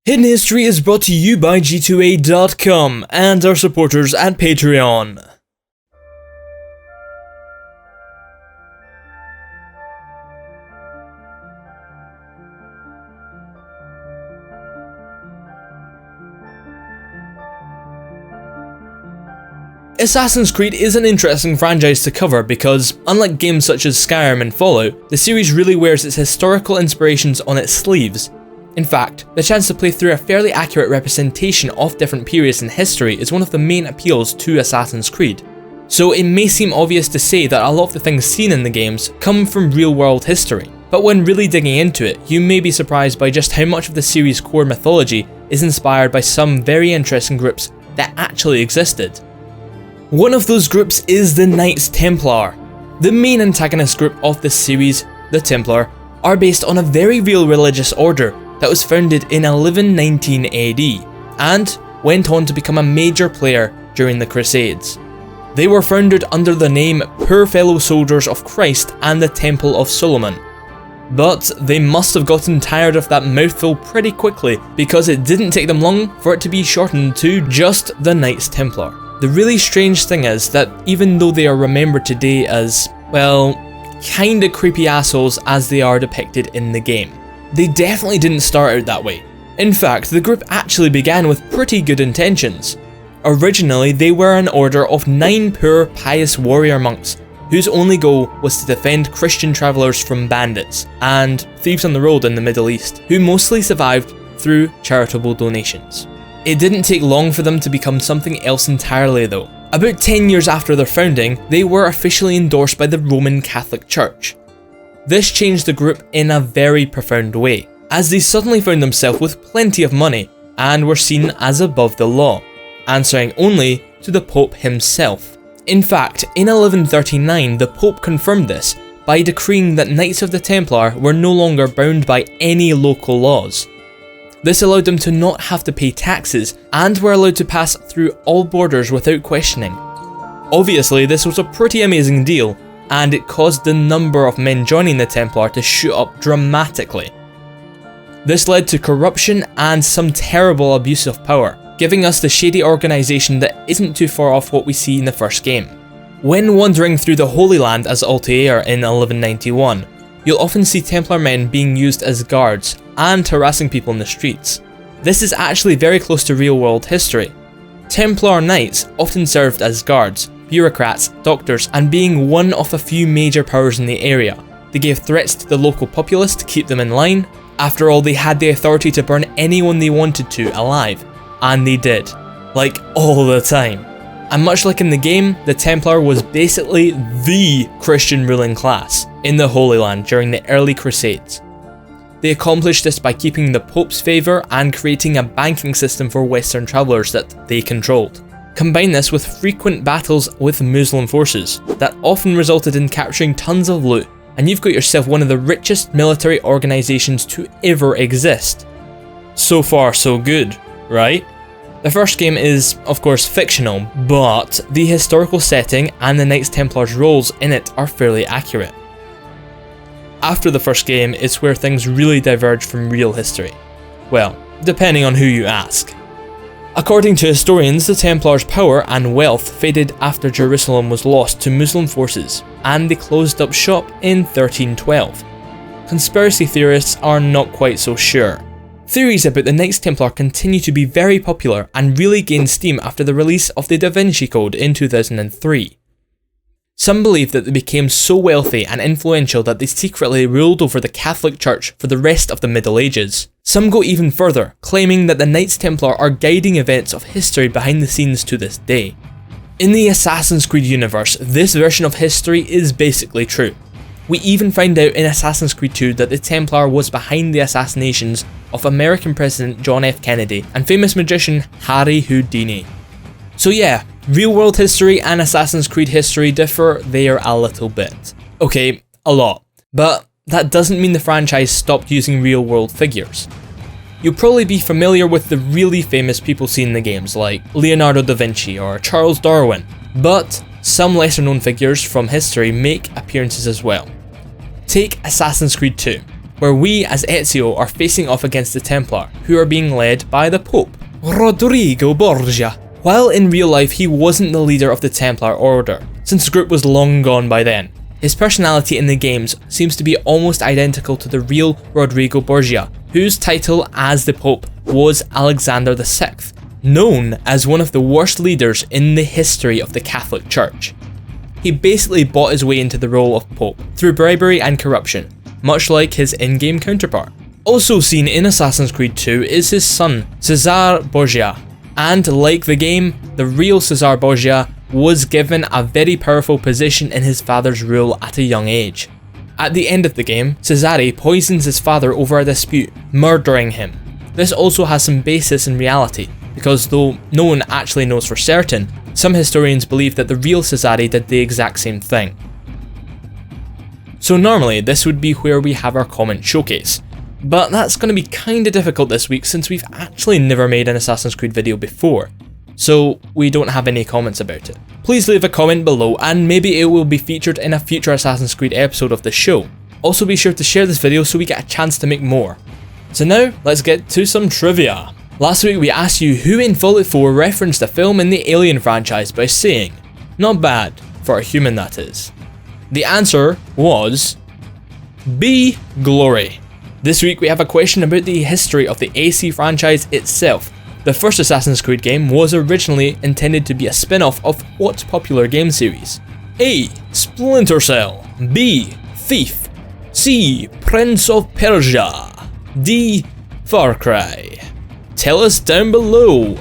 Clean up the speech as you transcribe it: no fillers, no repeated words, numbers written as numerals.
Hidden History is brought to you by G2A.com and our supporters at Patreon. Assassin's Creed is an interesting franchise to cover because, unlike games such as Skyrim and Fallout, the series really wears its historical inspirations on its sleeves. In fact, the chance to play through a fairly accurate representation of different periods in history is one of the main appeals to Assassin's Creed. So it may seem obvious to say that a lot of the things seen in the games come from real-world history, but when really digging into it, you may be surprised by just how much of the series' core mythology is inspired by some very interesting groups that actually existed. One of those groups is the Knights Templar. The main antagonist group of this series, the Templar, are based on a very real religious order that was founded in 1119 AD, and went on to become a major player during the Crusades. They were founded under the name Poor Fellow Soldiers of Christ and the Temple of Solomon. But they must have gotten tired of that mouthful pretty quickly, because it didn't take them long for it to be shortened to just the Knights Templar. The really strange thing is that even though they are remembered today as, well, kinda creepy assholes as they are depicted in the game, they definitely didn't start out that way. In fact, the group actually began with pretty good intentions. Originally, they were an order of 9 poor, pious warrior monks whose only goal was to defend Christian travellers from bandits and thieves on the road in the Middle East, who mostly survived through charitable donations. It didn't take long for them to become something else entirely though. About 10 years after their founding, they were officially endorsed by the Roman Catholic Church. This changed the group in a very profound way, as they suddenly found themselves with plenty of money and were seen as above the law, answering only to the Pope himself. In fact, in 1139 the Pope confirmed this by decreeing that Knights of the Templar were no longer bound by any local laws. This allowed them to not have to pay taxes and were allowed to pass through all borders without questioning. Obviously, this was a pretty amazing deal, and it caused the number of men joining the Templar to shoot up dramatically. This led to corruption and some terrible abuse of power, giving us the shady organisation that isn't too far off what we see in the first game. When wandering through the Holy Land as Altair in 1191, you'll often see Templar men being used as guards and harassing people in the streets. This is actually very close to real-world history. Templar Knights often served as guards, bureaucrats, doctors, and being one of a few major powers in the area. They gave threats to the local populace to keep them in line. After all, they had the authority to burn anyone they wanted to alive, and they did, like all the time. And much like in the game, the Templar was basically the Christian ruling class in the Holy Land during the early Crusades. They accomplished this by keeping the Pope's favour and creating a banking system for Western travellers that they controlled. Combine this with frequent battles with Muslim forces that often resulted in capturing tons of loot, and you've got yourself one of the richest military organisations to ever exist. So far so good, right? The first game is, of course, fictional, but the historical setting and the Knights Templar's roles in it are fairly accurate. After the first game, it's where things really diverge from real history. Well, depending on who you ask. According to historians, the Templars' power and wealth faded after Jerusalem was lost to Muslim forces, and they closed up shop in 1312. Conspiracy theorists are not quite so sure. Theories about the Knights Templar continue to be very popular and really gained steam after the release of the Da Vinci Code in 2003. Some believe that they became so wealthy and influential that they secretly ruled over the Catholic Church for the rest of the Middle Ages. Some go even further, claiming that the Knights Templar are guiding events of history behind the scenes to this day. In the Assassin's Creed universe, this version of history is basically true. We even find out in Assassin's Creed 2 that the Templar was behind the assassinations of American President John F. Kennedy and famous magician Harry Houdini. So yeah, real-world history and Assassin's Creed history differ there a little bit. Okay, a lot. But that doesn't mean the franchise stopped using real-world figures. You'll probably be familiar with the really famous people seen in the games like Leonardo da Vinci or Charles Darwin, but some lesser-known figures from history make appearances as well. Take Assassin's Creed 2. where we as Ezio are facing off against the Templar, who are being led by the Pope, Rodrigo Borgia. While in real life he wasn't the leader of the Templar Order, since the group was long gone by then. His personality in the games seems to be almost identical to the real Rodrigo Borgia, whose title as the Pope was Alexander VI, known as one of the worst leaders in the history of the Catholic Church. He basically bought his way into the role of Pope through bribery and corruption, much like his in-game counterpart. Also seen in Assassin's Creed 2 is his son, Cesare Borgia, and like the game, the real Cesare Borgia was given a very powerful position in his father's rule at a young age. At the end of the game, Cesare poisons his father over a dispute, murdering him. This also has some basis in reality, because though no one actually knows for certain, some historians believe that the real Cesare did the exact same thing. So normally this would be where we have our comment showcase, but that's going to be kinda difficult this week since we've actually never made an Assassin's Creed video before, so we don't have any comments about it. Please leave a comment below and maybe it will be featured in a future Assassin's Creed episode of the show. Also be sure to share this video so we get a chance to make more. So now, let's get to some trivia. Last week we asked you who in Fallout 4 referenced a film in the Alien franchise by saying, "Not bad, for a human that is." The answer was B. Glory. This week we have a question about the history of the AC franchise itself. The first Assassin's Creed game was originally intended to be a spin-off of what popular game series? A. Splinter Cell. B. Thief. C. Prince of Persia. D. Far Cry. Tell us down below.